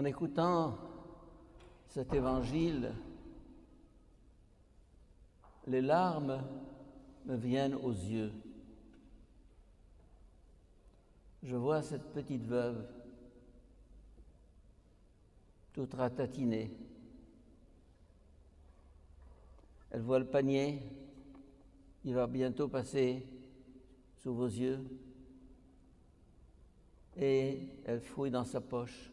En écoutant cet évangile, les larmes me viennent aux yeux. Je vois cette petite veuve, toute ratatinée. Elle voit le panier, il va bientôt passer sous vos yeux, et elle fouille dans sa poche.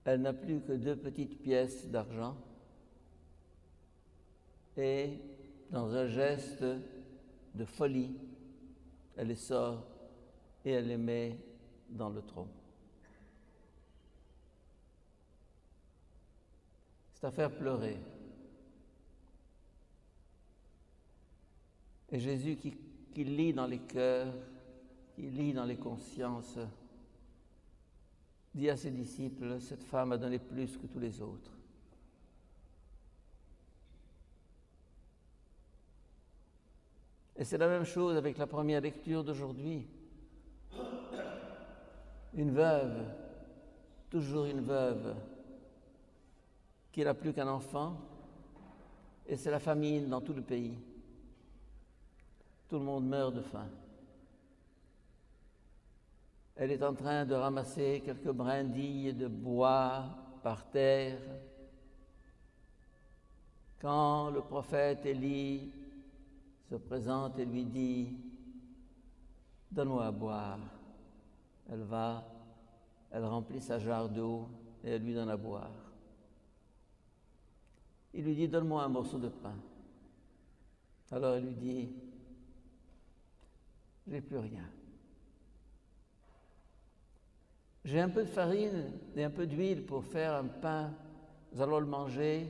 Elle n'a plus que 2 petites pièces d'argent, et dans un geste de folie, elle les sort et elle les met dans le tronc. C'est à faire pleurer. Et Jésus qui lit dans les cœurs, qui lit dans les consciences, dit à ses disciples, cette femme a donné plus que tous les autres. Et c'est la même chose avec la première lecture d'aujourd'hui. Une veuve, toujours une veuve, qui n'a plus qu'un enfant, et c'est la famine dans tout le pays. Tout le monde meurt de faim. Elle est en train de ramasser quelques brindilles de bois par terre, quand le prophète Élie se présente et lui dit « Donne-moi à boire ». Elle va, elle remplit sa jarre d'eau et elle lui donne à boire. Il lui dit « Donne-moi un morceau de pain ». Alors elle lui dit « J'ai plus rien. J'ai un peu de farine et un peu d'huile pour faire un pain. Nous allons le manger,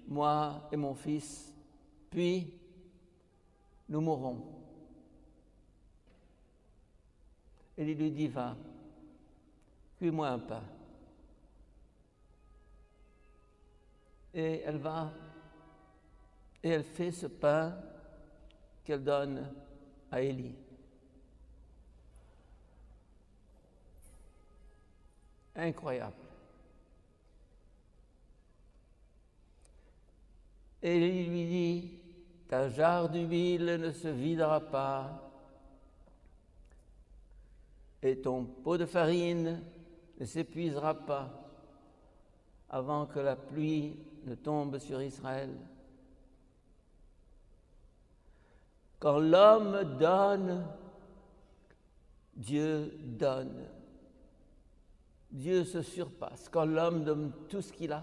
moi et mon fils, puis nous mourrons. » Et il lui dit, va, cuis-moi un pain. Et elle va, et elle fait ce pain qu'elle donne à Élie. Incroyable. Et Élie lui dit, ta jarre d'huile ne se videra pas, et ton pot de farine ne s'épuisera pas avant que la pluie ne tombe sur Israël. Quand l'homme donne, Dieu donne. Dieu se surpasse. Quand l'homme donne tout ce qu'il a,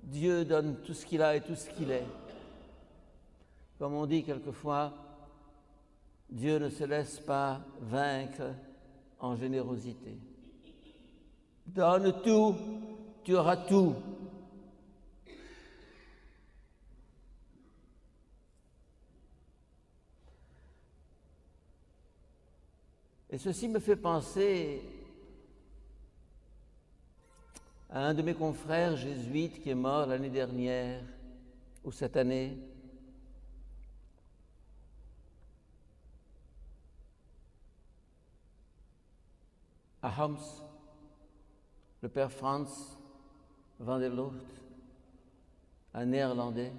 Dieu donne tout ce qu'il a et tout ce qu'il est. Comme on dit quelquefois, Dieu ne se laisse pas vaincre en générosité. Donne tout, tu auras tout. Et ceci me fait penser à un de mes confrères jésuites qui est mort l'année dernière, ou cette année. À Homs, le père Frans van der Loort, un néerlandais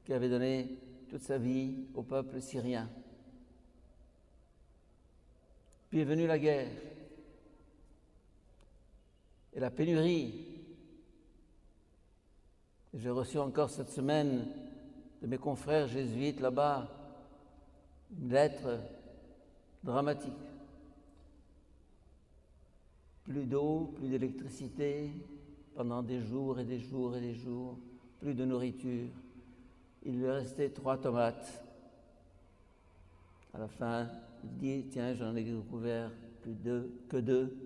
qui avait donné toute sa vie au peuple syrien. Puis est venue la guerre et la pénurie. J'ai reçu encore cette semaine de mes confrères jésuites là-bas une lettre dramatique. Plus d'eau, plus d'électricité, pendant des jours et des jours et des jours, plus de nourriture. Il lui restait 3 tomates. À la fin, il dit, tiens, j'en ai découvert que 2.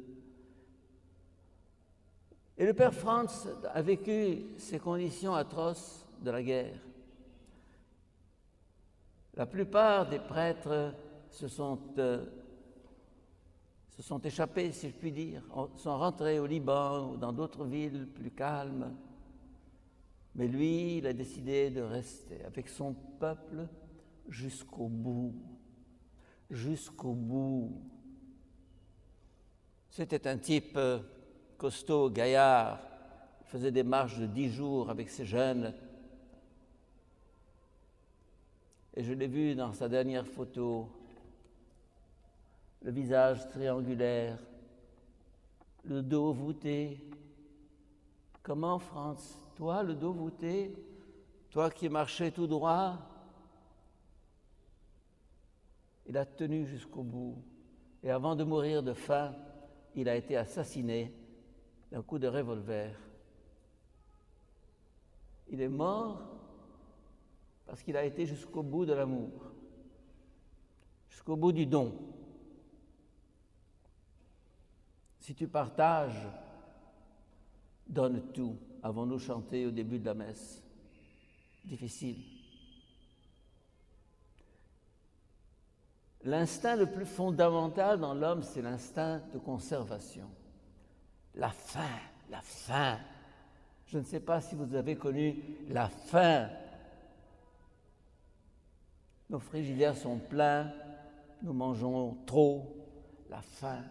Et le père Frans a vécu ces conditions atroces de la guerre. La plupart des prêtres se sont échappés, si je puis dire, sont rentrés au Liban ou dans d'autres villes plus calmes. Mais lui, il a décidé de rester avec son peuple jusqu'au bout. Jusqu'au bout. C'était un type costaud, gaillard. Il faisait des marches de 10 jours avec ses jeunes. Et je l'ai vu dans sa dernière photo, le visage triangulaire, le dos voûté. Comment, Franz, toi, le dos voûté, toi qui marchais tout droit? Il a tenu jusqu'au bout. Et avant de mourir de faim, il a été assassiné d'un coup de revolver. Il est mort parce qu'il a été jusqu'au bout de l'amour, jusqu'au bout du don. Si tu partages, donne tout, avons-nous chanté au début de la messe. Difficile. L'instinct le plus fondamental dans l'homme, c'est l'instinct de conservation. La faim, la faim. Je ne sais pas si vous avez connu la faim. Nos frigidaires sont pleins, nous mangeons trop, la faim.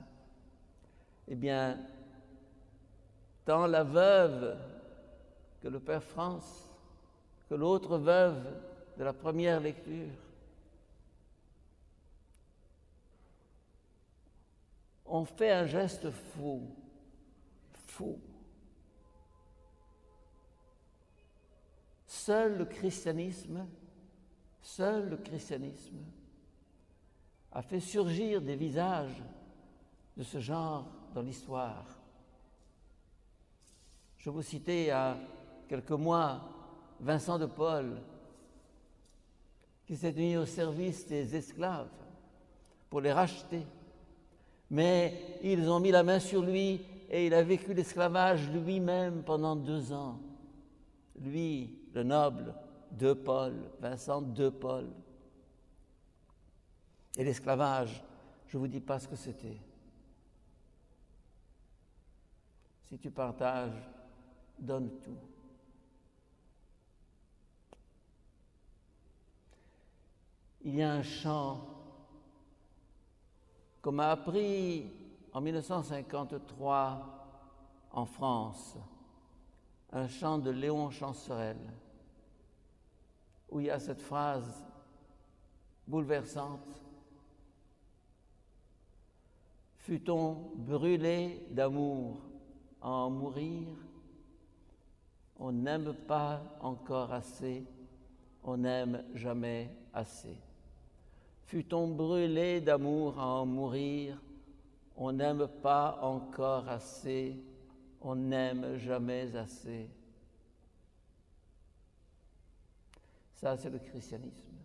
Eh bien, tant la veuve que le Père France, que l'autre veuve de la première lecture, ont fait un geste fou. Seul le christianisme a fait surgir des visages de ce genre dans l'histoire. Je vous citais il y a quelques mois Vincent de Paul, qui s'est mis au service des esclaves pour les racheter. Mais ils ont mis la main sur lui et il a vécu l'esclavage lui-même pendant 2 ans. Lui, le noble de Paul, Vincent de Paul. Et l'esclavage, je ne vous dis pas ce que c'était. Si tu partages, donne tout. Il y a un chant qu'on m'a appris en 1953 en France, un chant de Léon Chancerelle, où il y a cette phrase bouleversante. Fût-on brûlé d'amour à en mourir, on n'aime pas encore assez, on n'aime jamais assez. Fût-on brûlé d'amour à en mourir, on n'aime pas encore assez, on n'aime jamais assez. Ça, c'est le christianisme.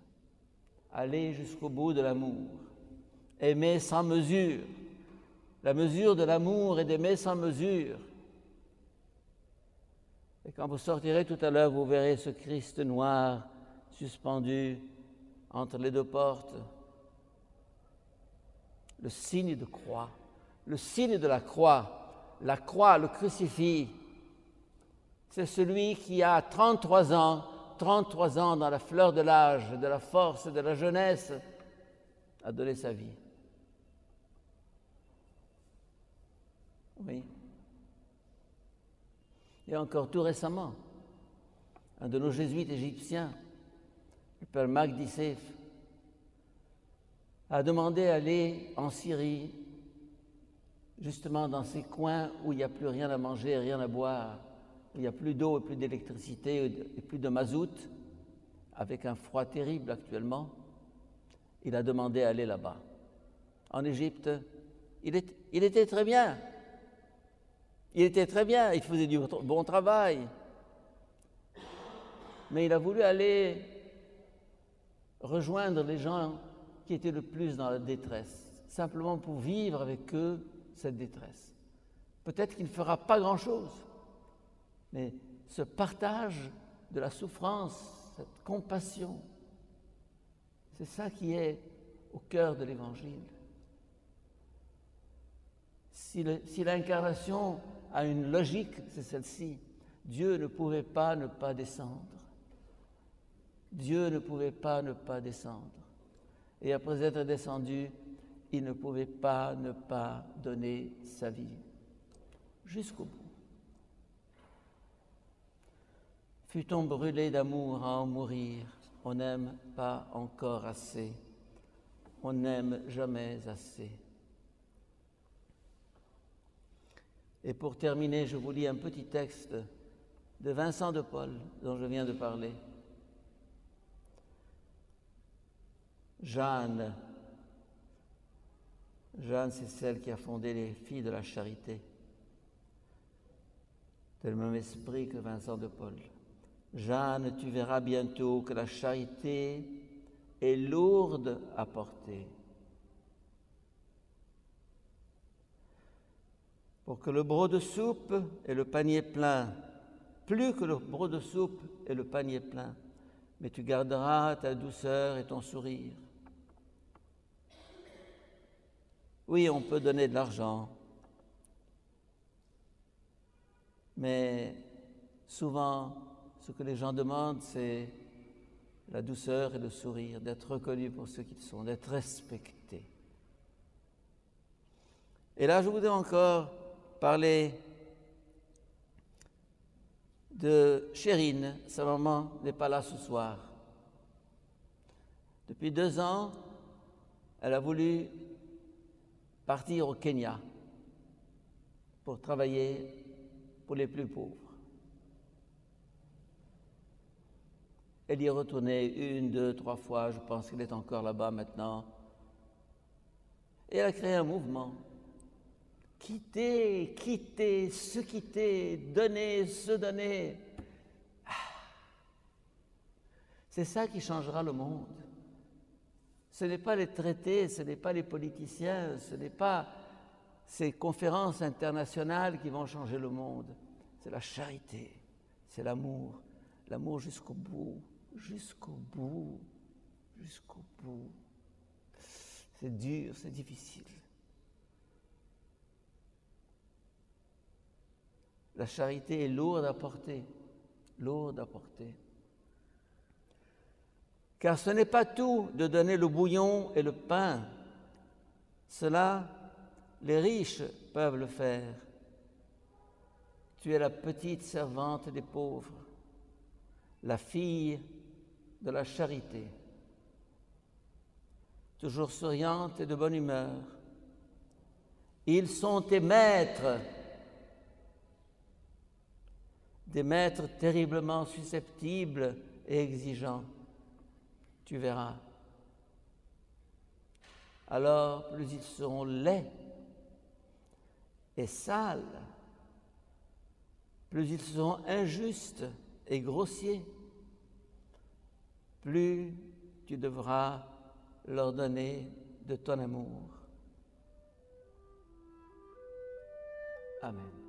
Aller jusqu'au bout de l'amour, aimer sans mesure. La mesure de l'amour est d'aimer sans mesure. Et quand vous sortirez tout à l'heure, vous verrez ce Christ noir suspendu entre les 2 portes. Le signe de croix, le signe de la croix, le crucifix, c'est celui qui a 33 ans dans la fleur de l'âge, de la force, de la jeunesse, a donné sa vie. Oui. Et encore tout récemment, un de nos jésuites égyptiens, le père Mac Dissef, a demandé d'aller en Syrie, justement dans ces coins où il n'y a plus rien à manger, rien à boire, où il n'y a plus d'eau et plus d'électricité et plus de mazout, avec un froid terrible actuellement. Il a demandé d'aller là-bas. En Égypte, il était très bien. Il était très bien, il faisait du bon travail. Mais il a voulu aller rejoindre les gens qui étaient le plus dans la détresse, simplement pour vivre avec eux cette détresse. Peut-être qu'il ne fera pas grand-chose, mais ce partage de la souffrance, cette compassion, c'est ça qui est au cœur de l'Évangile. Si l'incarnation a une logique, c'est celle-ci. Dieu ne pouvait pas ne pas descendre. Dieu ne pouvait pas ne pas descendre. Et après être descendu, il ne pouvait pas ne pas donner sa vie jusqu'au bout. Fût-on brûlé d'amour à en mourir, on n'aime pas encore assez, on n'aime jamais assez. Et pour terminer, je vous lis un petit texte de Vincent de Paul, dont je viens de parler. Jeanne, c'est celle qui a fondé les Filles de la Charité, de le même esprit que Vincent de Paul. Jeanne, tu verras bientôt que la charité est lourde à porter. Pour que le broc de soupe et le panier plein, plus que le broc de soupe et le panier plein, mais tu garderas ta douceur et ton sourire. Oui, on peut donner de l'argent, mais souvent, ce que les gens demandent, c'est la douceur et le sourire, d'être reconnus pour ce qu'ils sont, d'être respectés. Et là, je voudrais encore parler de Chérine. Sa maman n'est pas là ce soir. Depuis 2 ans, elle a voulu partir au Kenya pour travailler pour les plus pauvres. Elle y est retournée 1, 2, 3 fois, je pense qu'elle est encore là-bas maintenant. Et elle a créé un mouvement. Quitter, se quitter, donner, se donner. C'est ça qui changera le monde. Ce n'est pas les traités, ce n'est pas les politiciens, ce n'est pas ces conférences internationales qui vont changer le monde. C'est la charité, c'est l'amour. L'amour jusqu'au bout, jusqu'au bout, jusqu'au bout. C'est dur, c'est difficile. La charité est lourde à porter, lourde à porter. Car ce n'est pas tout de donner le bouillon et le pain. Cela, les riches peuvent le faire. Tu es la petite servante des pauvres, la fille de la charité, toujours souriante et de bonne humeur. Ils sont tes maîtres, des maîtres terriblement susceptibles et exigeants. Tu verras. Alors, plus ils seront laids et sales, plus ils seront injustes et grossiers, plus tu devras leur donner de ton amour. Amen.